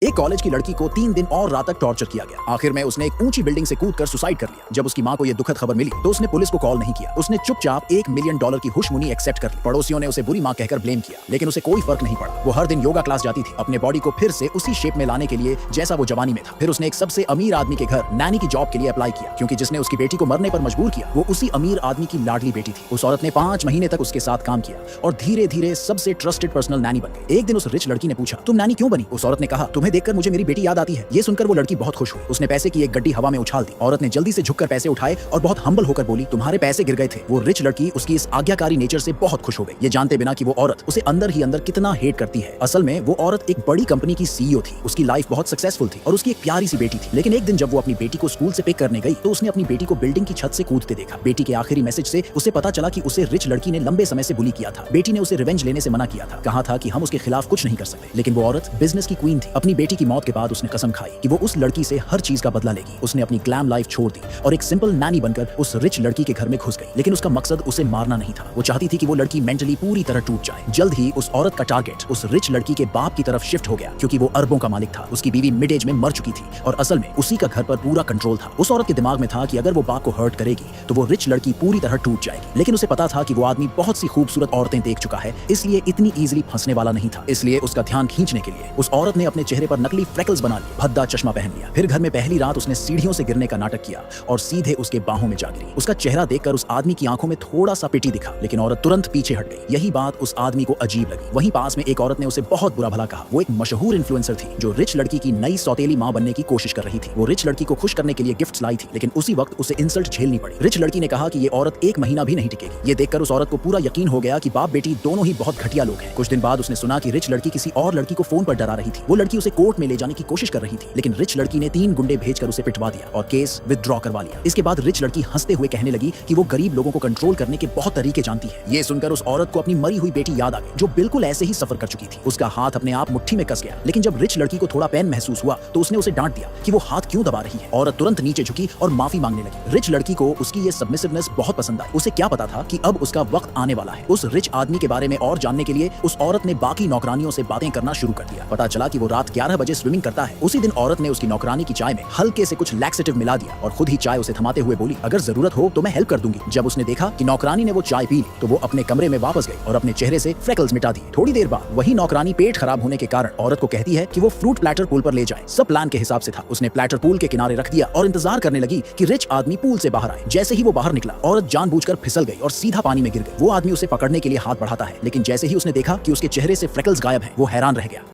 एक कॉलेज की लड़की को 3 दिन और रात तक टॉर्चर किया गया। आखिर में उसने एक ऊंची बिल्डिंग से कूदकर सुसाइड कर लिया। जब उसकी मां को यह दुखद खबर मिली तो उसने पुलिस को कॉल नहीं किया। उसने चुपचाप $1 मिलियन की हुशमुनी एक्सेप्ट कर ली। पड़ोसियों ने उसे बुरी मां कहकर ब्लेम किया, लेकिन उसे कोई फर्क नहीं पड़ा। वो हर दिन योगा क्लास जाती थी, अपने बॉडी को फिर से उसी शेप में लाने के लिए जैसा वो जवानी में था। फिर उसने एक सबसे अमीर आदमी के घर नैनी की जॉब के लिए अप्लाई किया, क्योंकि जिसने उसकी बेटी को मरने पर मजबूर किया वो उसी अमीर आदमी की लाडली बेटी थी। उस औरत ने 5 महीने तक उसके साथ काम किया और धीरे धीरे सबसे ट्रस्टेड पर्सनल नैनी बन गई। एक दिन उस रिच लड़की ने पूछा, तुम नैनी क्यों बनी? उस औरत ने कहा, तुम्हें देखकर मुझे मेरी बेटी याद आती है। ये सुनकर वो लड़की बहुत खुश हुई। उसने पैसे की एक गड्डी हवा में उछाल दी। औरत ने जल्दी से झुककर पैसे उठाए और बहुत हम्बल होकर बोली, तुम्हारे पैसे गिर गए थे। वो रिच लड़की उसकी इस आज्ञाकारी नेचर से बहुत खुश हो गई, ये जानते बिना कि वो औरत उसे अंदर ही अंदर कितना हेट करती है। असल में वो औरत एक बड़ी कंपनी की सीईओ थी। उसकी लाइफ बहुत सक्सेसफुल थी और उसकी एक प्यारी सी बेटी थी। लेकिन एक दिन जब वो अपनी बेटी को स्कूल से पिक करने गई तो उसने अपनी बेटी को बिल्डिंग की छत से कूदते देखा। बेटी के आखिरी मैसेज से उसे पता चला कि उसे रिच लड़की ने लंबे समय से बुली किया था। बेटी ने उसे रिवेंज लेने से मना किया था, कहा था कि हम उसके खिलाफ कुछ नहीं कर सकते। लेकिन वो औरत बिजनेस की क्वीन थी। अपनी बेटी की मौत के बाद उसने कसम खाई कि वो उस लड़की से हर चीज का बदला लेगी। उसने अपनी ग्लैम लाइफ छोड़ दी और एक सिंपल नैनी बनकर उस रिच लड़की के घर में घुस गई। लेकिन उसका मकसद उसे मारना नहीं था। वो चाहती थी कि वो लड़की मेंटली पूरी तरह टूट जाए। जल्द ही उस औरत का टारगेट उस रिच लड़की के बाप की तरफ शिफ्ट हो गया, क्योंकि वो अरबों का मालिक था। उसकी बीवी मिड एज में मर चुकी थी और असल में उसी का घर पर पूरा कंट्रोल था। उस औरत के दिमाग में था कि अगर वो बाप को हर्ट करेगी तो वो रिच लड़की पूरी तरह टूट जाएगी। लेकिन उसे पता था कि वो आदमी बहुत सी खूबसूरत औरतें देख चुका है, इसलिए इतनी इजीली फंसने वाला नहीं था। इसलिए उसका ध्यान खींचने के लिए उस औरत ने अपने चेहरे पर नकली फ्रेकल्स बना लिए, भद्दा चश्मा पहन लिया। फिर घर में पहली रात उसने सीढ़ियों से गिरने का नाटक किया और सीधे उसके बाहों में जा गिरी। उसका चेहरा देखकर उस आदमी की आंखों में थोड़ा सा पिटी दिखा, लेकिन औरत तुरंत पीछे हट गई। यही बात उस आदमी को अजीब लगी। वहीं पास में एक औरत ने उसे बहुत बुरा भला कहा। वो एक मशहूर इन्फ्लुएंसर थी जो रिच लड़की की नई सौतेली मां बनने की कोशिश कर रही थी। वो रिच लड़की को खुश करने के लिए गिफ्ट्स लाई थी, लेकिन उसी वक्त उसे इंसल्ट झेलनी पड़ी। रिच लड़की ने कहा कि ये औरत 1 महीना भी नहीं टिकेगी। ये देखकर उस औरत को पूरा यकीन हो गया कि बाप बेटी दोनों ही बहुत घटिया लोग हैं। कुछ दिन बाद उसने सुना कि रिच लड़की किसी और लड़की को फोन पर डरा रही थी। वो लड़की उसे कोर्ट में ले जाने की कोशिश कर रही थी, लेकिन रिच लड़की ने 3 गुंडे भेजकर उसे पिटवा दिया और केस विथड्रॉ करवा लिया। इसके बाद रिच लड़की हंसते हुए कहने लगी कि वो गरीब लोगों को कंट्रोल करने के बहुत तरीके जानती है। ये सुनकर उस औरत को अपनी मरी हुई बेटी याद आ गई, जो बिल्कुल ऐसे ही सफर कर चुकी थी। उसका हाथ अपने आप मुट्ठी में कस गया, लेकिन जब रिच लड़की को थोड़ा पेन महसूस हुआ तो उसने उसे डांट दिया कि वो हाथ क्यों दबा रही है। औरत तुरंत नीचे झुकी और माफी मांगने लगी। रिच लड़की को उसकी ये सबमिसिवनेस बहुत पसंद आई। उसे क्या पता था कि अब उसका वक्त आने वाला है। उस रिच आदमी के बारे में और जानने के लिए उस औरत ने बाकी नौकरानियों से बातें करना शुरू कर दिया। पता चला कि वो रात 11 बजे स्विमिंग करता है। उसी दिन औरत ने उसकी नौकरानी की चाय में हल्के से कुछ लैक्सेटिव मिला दिया और खुद ही चाय उसे थमाते हुए बोली, अगर जरूरत हो तो मैं हेल्प कर दूंगी। जब उसने देखा कि नौकरानी ने वो चाय पी ली तो वो अपने कमरे में वापस गई और अपने चेहरे से फ्रेकल्स मिटा दिए। थोड़ी देर बाद वही नौकरानी पेट खराब होने के कारण औरत को कहती है कि वो फ्रूट प्लेटर पूल पर ले जाए। सब प्लान के हिसाब से था। उसने प्लेटर पूल के किनारे रख दिया और इंतजार करने लगी कि रिच आदमी पूल से बाहर आए। जैसे ही वो बाहर निकला, औरत जानबूझकर फिसल गई और सीधा पानी में गिर गई। वो आदमी उसे पकड़ने के लिए हाथ बढ़ाता है, लेकिन जैसे ही उसने देखा कि उसके चेहरे से फ्रेकल्स गायब हैं, वो हैरान रह गया।